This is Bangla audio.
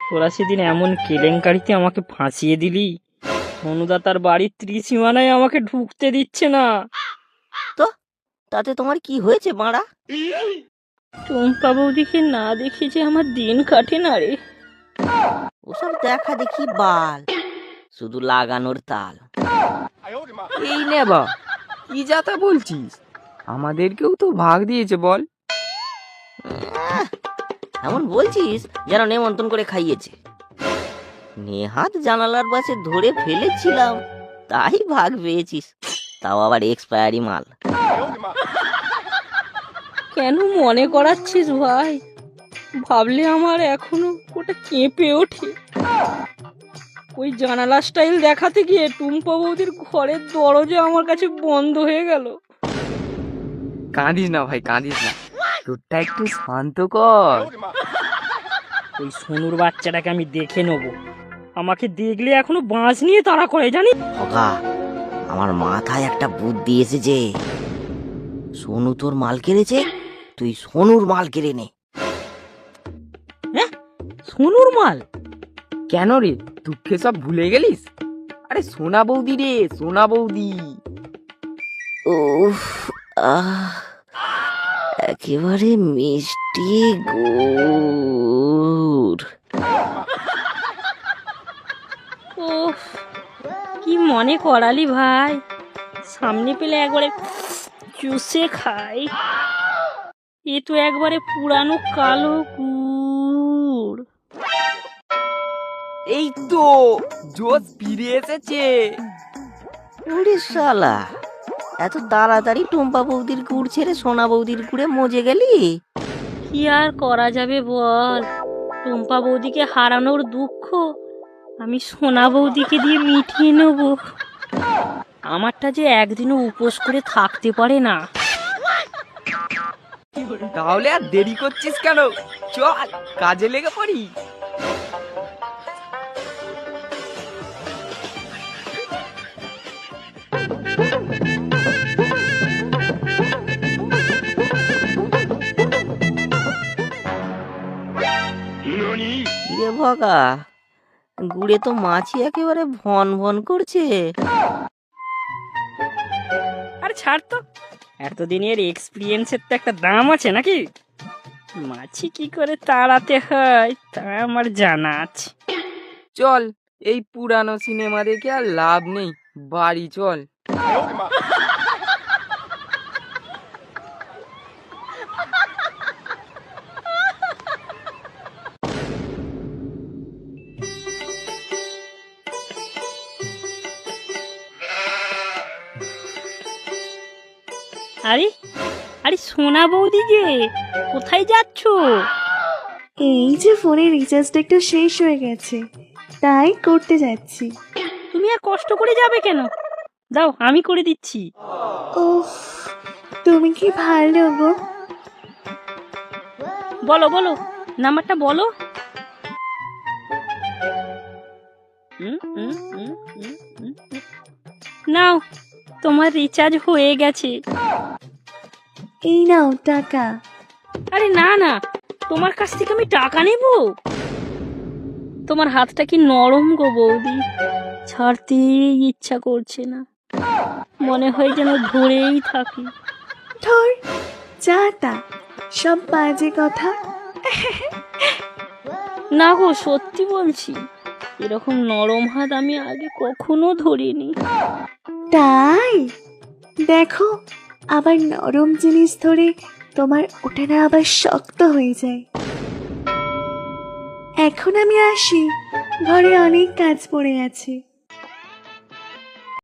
তোরা সেদিন এমন কেলেঙ্কারিতে আমাকে ফাঁসিয়ে দিলি, অনুদা তার বাড়ির ত্রিসীমানায় আমাকে ঢুকতে দিচ্ছে না। তো তাতে তোমার কি হয়েছে বাড়া? টুম্পা বৌদিকে না দেখে যে আমার দিন কাটে না রে। ওসব দেখা দেখি বাল, শুধু লাগানোর তাল। এই নে বা, কি যাতা বলছিস? আমাদেরকেও তো ভাগ দিয়েছে বল। এমন বলছিস যেন নেমন্তন্ন করে খাইয়েছে। নেহাত জানালার পাশে ধরে ফেলেছিলাম, তাই ভাগ পেয়েছিস, তাও আবার এক্সপায়ারি মাল। কেন মনে করাচ্ছিস ভাই? ভাবলে আমার এখনো ওটা কেঁপে ওঠে। ওই জানালা স্টাইল দেখাতে গিয়ে টুম্পা বৌদির ঘরের দরজা আমার কাছে বন্ধ হয়ে গেল। কাঁদিস না ভাই, কাঁদিস না, তোরটা একটু শান্ত কর। ওই সোনুর বাচ্চাটাকে আমি দেখে নেবো। আমাকে দেখলে এখনো বাঁশ নিয়ে তাড়া করে, জানি। খোকা, আমার মাথায় একটা বুদ্ধি এসেছে। সোনু তোর মাল কেড়েছে, তুই সোনুর মাল কেড়ে নে। হ্যাঁ, সোনুর মাল? কেন রে, দুঃখে সব ভুলে গেলিস? আরে সোনা বৌদি রে, সোনা বৌদি। উফ, আহ, একেবারে মিষ্টি গুড়। ওহ, কি মনে করালি ভাই। সামনে পেলে একবারে চুষে খাই। এ তো একবারে পুরানো কালো গুড়। এই তো জোশ ফিরে এসেছে। ওরে শালা, এত তাড়াতাড়ি টুম্পা বৌদির গুড় ছেড়ে সোনা বৌদির গুড়ে মজে গেলি? কি আর করা যাবে বল, টুম্পা বৌদিকে হারানোর দুঃখ আমি সোনা বৌদিকে দিয়ে মিটিয়ে নেব। আমারটা যে একদিনও উপোস করে থাকতে পারে না। তাহলে আর দেরি করছিস কেন? চল কাজে লেগে পড়ি। ইরে ভগা, গুড়ে তো মাছি একেবারে ভন ভন করছে। আর ছাড় তো, এতদিনের এক্সপিরিয়েন্সের তো একটা দাম আছে নাকি? মাছি কি করে তাড়াতে হয় তা আমার জানা আছে। চল, এই পুরানো সিনেমা দেখে আর লাভ নেই, বাড়ি চল। আরে আরে সোনা বৌদি যে, কোথায় যাচ্ছ? এই যে ফোনের রিচার্জটা একটু শেষ হয়ে গেছে, তাই করতে যাচ্ছি। তুমি আর কষ্ট করে যাবে কেন? দাও, আমি করে দিচ্ছি। ওহ, তুমি কি ভালো গো। বলো বলো, নাম্বারটা বলো। নাও, তোমার রিচার্জ হয়ে গেছে। এই নাও টাকা। আরে না না, তোমার কাছ থেকে আমি টাকা নেব? তোমার হাতটা কি নরম গো বৌদি, ছাড়তেই ইচ্ছা করছে না। মনে হয় যেন ধরেই থাকি। ধর, যা তা সব বাজে কথা। না গো, সত্যি বলছি, এরকম নরম হাত আমি আগে কখনো ধরিনি। তাই দেখো, আবার নরম জিনিস ধরে তোমার ওটা না আবার শক্ত হয়ে যায়। এখন আমি আসি, ঘরে অনেক কাজ পড়ে আছে।